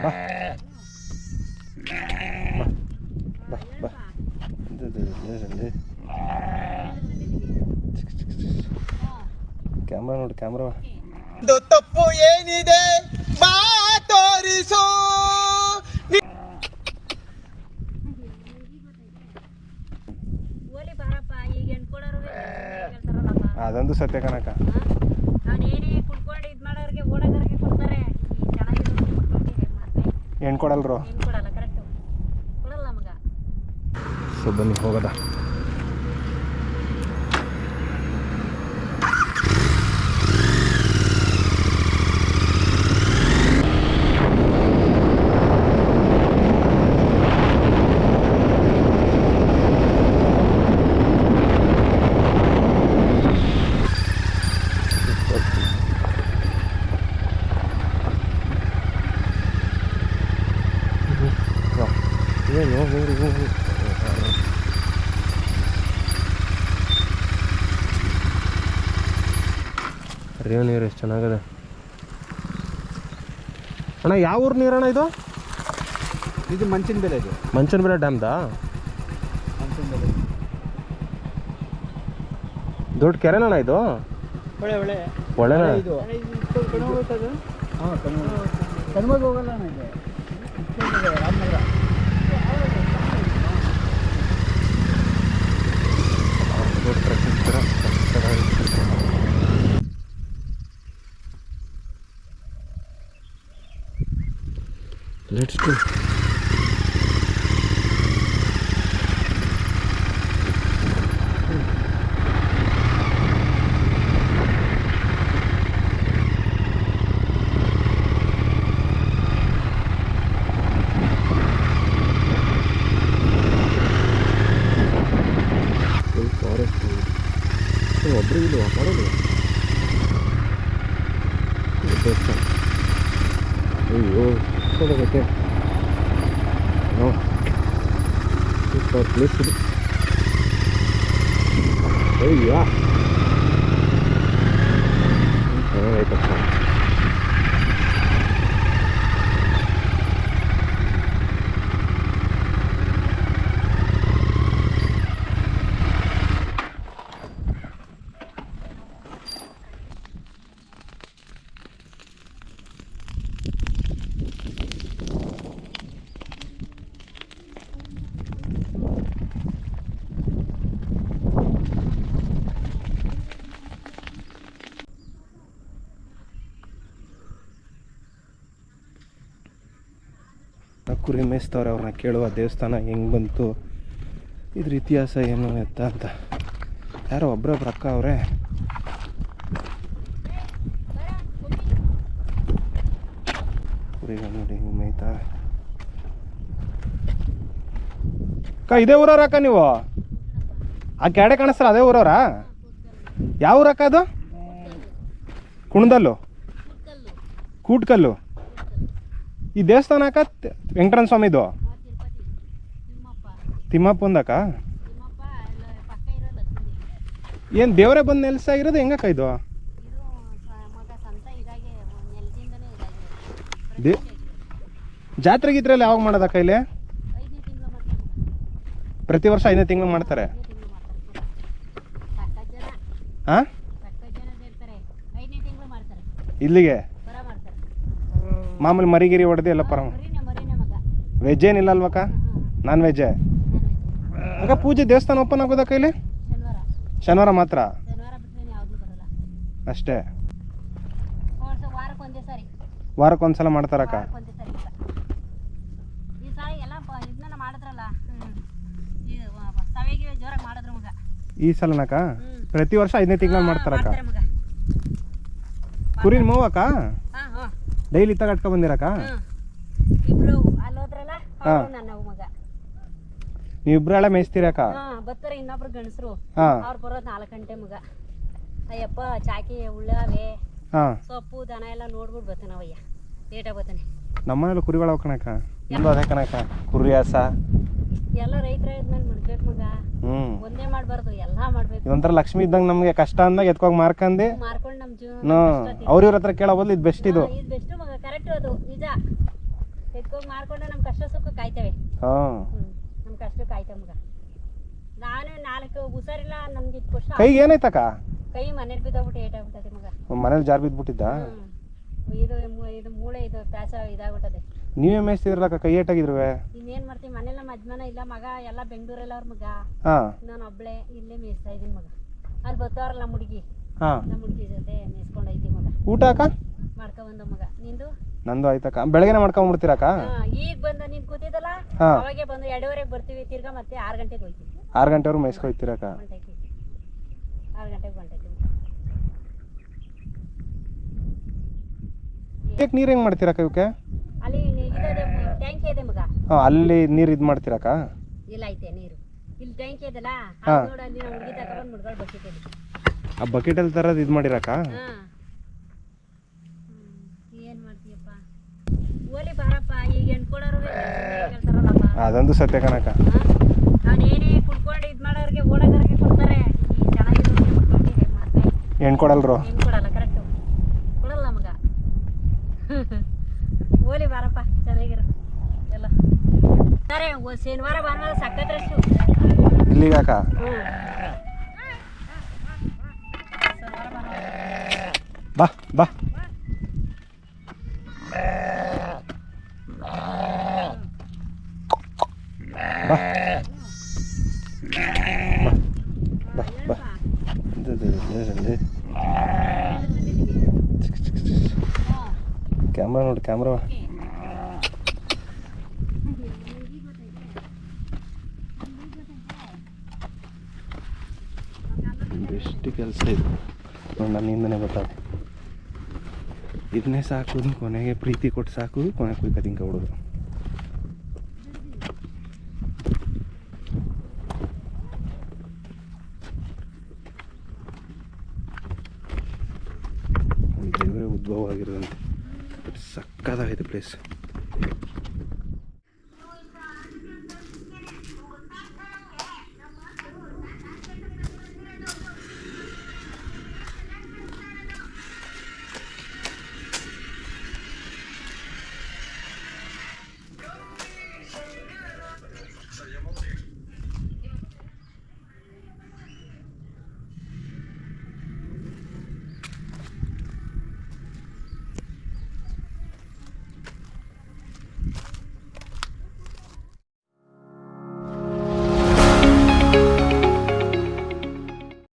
ಬಾ ಬಾ ಬಾ ಕ್ಯಾಮ್ರಾ ನೋಡಿ ಕ್ಯಾಮ್ರಾ. ತಪ್ಪು ಏನಿದೆ ಬಾ ತೋರಿಸು. ಅದಂತೂ ಸತ್ಯ ಕಣಕ್ಕ. ಹೆಣ್ಣು ಕೊಡಲ್ರು. ಸೊ ಬನ್ನಿ ಹೋಗೋದ. ಹರಿಯೋ ನೀರು ಎಷ್ಟು ಚೆನ್ನಾಗಿದೆ ಅಣ್ಣ. ಯಾವ ಊರು ನೀರಣ್ಣ ಇದು? ಇದು ಮಂಚಿನಬೆಲೆ. ಇದು ಮಂಚನಬೆಲೆ ಡ್ಯಾಮ್ದಾ? ದೊಡ್ಡ ಕೆರೆನಣ್ಣ ಇದು? ಒಳ್ಳೆನ ಇದು ಕಣ್ಮಗ ಹೋಗಲ್ಲ ಇದು ರಾಮನಗರ. ದೊಡ್ಡ ಪ್ರಸಿದ್ಧ. Let's go. Full forest. ಒಬ್ಬರು ಇಲ್ಲ ಮಾಡೋದು. ಅಯ್ಯೋ ಹೋಗುತ್ತೆ. ಸೂಪರ್ ಪ್ಲೇಸ್ ಇದು. ಅಯ್ಯೋ ಚೆನ್ನಾಗೈತಪ್ಪ. ಕುರಿ ಮೇಯಿಸ್ತವ್ರೆ. ಅವ್ರನ್ನ ಕೇಳುವ ದೇವಸ್ಥಾನ ಹೆಂಗೆ ಬಂತು, ಇದ್ರ ಇತಿಹಾಸ ಏನು ಎತ್ತ ಅಂತ. ಯಾರೋ ಒಬ್ಬರೊಬ್ರು ಅಕ್ಕ ಅವರೇ. ಕುರಿಗಳು ನೋಡಿ ಹಿಂಗೆ ಮೇಯ್ತಾ. ಅಕ್ಕ ಇದೇ ಊರವ್ರ ಅಕ್ಕ ನೀವು? ಆ ಕ್ಯಾಡೆ ಕಾಣಿಸ್ತಾರ ಅದೇ ಊರವ್ರಾ? ಯಾವ ಊರಕ್ಕ ಅದು? ಕುಣದಲ್ಲು, ಕೂಟ್ಕಲ್ಲು. ಈ ದೇವಸ್ಥಾನ ಅಕ್ಕ ವೆಂಕಟರಮಣ ಸ್ವಾಮಿದು? ತಿಮ್ಮಪ್ಪಂದಕ್ಕ? ಏನು ದೇವರೇ ಬಂದು ನೆಲೆಸಾಗಿರೋದು ಹೆಂಗಕ್ಕ ಇದು? ಜಾತ್ರೆ ಗೀತ್ರೆಲ್ಲ ಯಾವಾಗ ಮಾಡೋದಕ್ಕ ಇಲ್ಲಿ? ಪ್ರತಿ ವರ್ಷ 5ನೇ ತಿಂಗಳು ಮಾಡ್ತಾರೆ. ಹಾಂ ಇಲ್ಲಿಗೆ ಮಾಮೂಲಿ ಮರಿಗಿರಿ ಹೊಡೆದು ಎಲ್ಲ ಪರ. ವೆಜ್ ಏನಿಲ್ಲ ಅಲ್ವಕ್ಕ? ನಾನ್ ವೆಜ್ಜೇ ಅಕ್ಕ. ಪೂಜೆ ದೇವಸ್ಥಾನ ಓಪನ್ ಆಗೋದಕ್ಕ ಇಲ್ಲಿ? ಶನಿವಾರ ಮಾತ್ರ ಅಷ್ಟೇ. ವಾರಕ್ಕೊಂದ್ಸಲ ಮಾಡ್ತಾರಕ್ಕ? ಈ ಸಲನಕ್ಕ ಪ್ರತಿ ವರ್ಷ 5ನೇ ತಿಂಗಳಲ್ಲಿ ಮಾಡ್ತಾರಕ್ಕ. ಕುರಿನ ಮೂವಕ್ಕ ಡೈಲಿ ತಗಟ್ಕ ಬಂದಿರಕ್ಕ? ನೀವಿಬ್ರಳ ಮೇಯಿಸ್ತೀರಕ್ಕ? ಬರ್ತಾರೆ ಇನ್ನೊಬ್ರು ಗಂಡಸರು, ಅವ್ರು ಬರೋದು 4 ಗಂಟೆ ಮಗ. ಅಯ್ಯಪ್ಪ ಚಾಕಿ ಉಳ್ಳಾವೆ ಸೊಪ್ಪು ದನ ಎಲ್ಲ ನೋಡ್ಬಿಟ್ಟು ಬರ್ತಾನೆ ಅವಯ್ಯ. ಲೇಟಾಗಿ ಬರ್ತಾನೆ. ನಮ್ಮನೇಲಿ ಕುರಿಗಳು ಕಣಕ್ಕ. ಅದೇ ಕಣಕ್ಕ ಕುರಿ ಹಸ ಎಲ್ಲ ರೈತರ ಇದ್ಮೇಲೆ ಮಾಡ್ಬೇಕು ಮಗ. ಒಂದೇ ಮಾಡ್ಬಾರ್ದು, ಎಲ್ಲಾ ಮಾಡ್ಬೇಕು. ಇದೊಂಥರ ಲಕ್ಷ್ಮಿ ಇದ್ದಂಗೆ ನಮ್ಗೆ ಕಷ್ಟ ಅಂದಾಗ ಎತ್ಕೋಗಿ ಮಾರ್ಕೊಂಡು ನಮ್ ಜೀವನ ಅವ್ರ ಹತ್ರ ಕೇಳೋ ಬದಲು ಇದು ಬೆಸ್ಟ್. ಇದು ಬೆಸ್ಟ್ ಮಗ, ಕರೆಕ್ಟ್ ಅದು ನಿಜ. ಇವಾಗ ಮಾರ್ಕೊಂಡು ನಮ್ಮ ಕಷ್ಟ ಸುಖ ಕಾಯ್ತೇವೆ. ಹಾಂ ನಮ್ಮ ಕಷ್ಟ ಕಾಯ್ತೇವೆ ಮಗ. ನಾನು 4 ಹುಷಾರಿಲ್ಲ ನಮ್ಗೆ ಇದು ವರ್ಷ ಕೈಗೆ ಏನಾಯ್ತಕ್ಕ? ಕೈ ಮನೇಲಿ ಬಿದ್ದೋಗ್ಬಿಟ್ಟು ಏಟಾಗ್ಬಿಟ್ಟದೆ ಮಗ. ಮನೇಲಿ ಜಾರ್ ಬಿದ್ದುಬಿಟ್ಟಿದ್ದ? ಇದು ಮೂಳೆ ಇದು ಪ್ಯಾಸ ಇದಾಗ್ಬಿಟ್ಟದೆ. ನೀವೇ ಮೇಯಿಸ್ತಿದ್ರಲ್ಲಕ್ಕ, ಕೈ ಏಟಾಗಿದ್ರುವೆ? ಇನ್ನೇನ್ ಮಾಡ್ತೀವಿ, ಮನೇಲಿ ನಮ್ಮ ಯಜಮಾನ ಇಲ್ಲ ಮಗ, ಎಲ್ಲ ಬೆಂಗಳೂರಲ್ಲಿ ಅವ್ರ ಮಗ. ನಾನು ಒಬ್ಳೆ ಇಲ್ಲೇ ಮೇಯಿಸ್ತಾ ಇದ್ದೀನಿ ಮಗ. ಅಲ್ಲಿ ಬರ್ತಾವ್ರಲ್ಲ ನಮ್ಮ ಹುಡುಗಿ, ನಮ್ಮ ಹುಡುಗಿ ಜೊತೆ ಮೇಯಿಸ್ಕೊಂಡೈತಿ ಮಗ. ಊಟ ಅಕ್ಕ ಮಾಡ್ಕೊಂಬಂದ ಮಗ. ನಿಂದು? ನಂದು ಆಯ್ತಕ್ಕ. ಬೆಳಗ್ಗೆನೆ ಮಾಡ್ಕೊಂಡ್ಬಿಡ್ತೀರಕ್ಕ? ಈಗ ಬಂದ ನೀನ್ ಕೂತಿದ್ದಲ್ಲ ಅವಾಗೆ ಬಂದು 2:30ಗೆ ಬರ್ತೀವಿ, ತಿರ್ಗಾ ಮತ್ತೆ 6 ಗಂಟೆಗೆ ಹೋಗ್ತೀವಿ. 6 ಗಂಟೆವರೆಗೂ ಮೇಯಿಸ್ಕೊಯ್ತೀರಕ್ಕ? 6 ಗಂಟೆಗೆ ಹೊಂಟೈತಿ. ಇದಕ್ಕೆ ನೀರು ಹೆಂಗೆ ಮಾಡ್ತೀರಕ್ಕ ಇವಕ್ಕೆ? ಅಲ್ಲಿ ಟ್ಯಾಂಕ್ ಇದೆ ಮಗ. ಅಲ್ಲಿ ನೀರು ಇದು ಮಾಡ್ತೀರಕ್ಕ? ಇಲ್ಲ ಐತೆ ನೀರು, ಇಲ್ಲಿ ಟ್ಯಾಂಕ್ ಇದೆಲ್ಲ ನೋಡ, ಅಲ್ಲಿ ನಾವು ಹುಡುಗಿ ತಗೊಂಡು ಮುಡ್ಗಳು ಬಕೆಟ್ ಇದೆ. ಆ ಬಕೆಟಲ್ಲಿ ತರದು ಇದು ಮಾಡಿರಕ್ಕ? ಏನ್ ಮಾಡ್ತೀಯಪ್ಪ, ಓಲಿ ಬಾರಪ್ಪ. ಈಗ ಹೆಣ್ಕೊಡೋರು ಕೇಳ್ತಾರಲ್ಲಪ್ಪ, ಅದಂತೂ ಸತ್ಯ ಕಣಕ್ಕ. ನಾನೇನೇ ಕುಡ್ಕೊಂಡು ಇದು ಮಾಡೋರಿಗೆ ಓಡೋದವ್ರಿಗೆ ಕೊಡ್ತಾರೆ. ಈ ಚೆನ್ನಾಗಿರೋರಿಗೆ ಕೊಡ್ಕೊಂಡು ಹೇಗೆ ಮಾಡ್ತಾರೆ? ಹೆಣ್ಣು ಕೊಡಲ್ರು? ಹೆಣ್ಣು ಕೊಡಲ್ಲ, ಕರೆಕ್ಟು ಕೊಡಲ್ಲ ಮಗ. ಓಲಿ ಬಾರಪ್ಪ, ಚೆನ್ನಾಗಿರೋ ಎಲ್ಲ ಸರಿ. ಶನಿವಾರ ಭಾನುವಾರ ಸಕ್ಕತ್ ರಶ್ಶು ಇಲ್ಲಿಗಾಕ? ಬಾ ಬಾ ಬಾ ಬಾ ಕ್ಯಾಮ್ರಾ ನೋಡಿ, ಕ್ಯಾಮ್ರಾ ಬೆಸ್ಟ್ ಕೆಲಸ ಇದು ನೋಡಿ. ನನ್ನಿಂದನೇ ಗೊತ್ತಾಗ ಇದನ್ನೇ ಸಾಕೋದು, ಕೊನೆಗೆ ಪ್ರೀತಿ ಕೊಟ್ಟು ಸಾಕೋದು, ಕೊನೆಗೆ ಕುಯ್ಕ ತಿಂಕ ಬಿಡೋದು. ದೇವರೇ ಉದ್ಭವ ಆಗಿರೋದಂತೆ. ಸಕ್ಕತ್ತಾಗೈತೆ ಪ್ಲೇಸ್.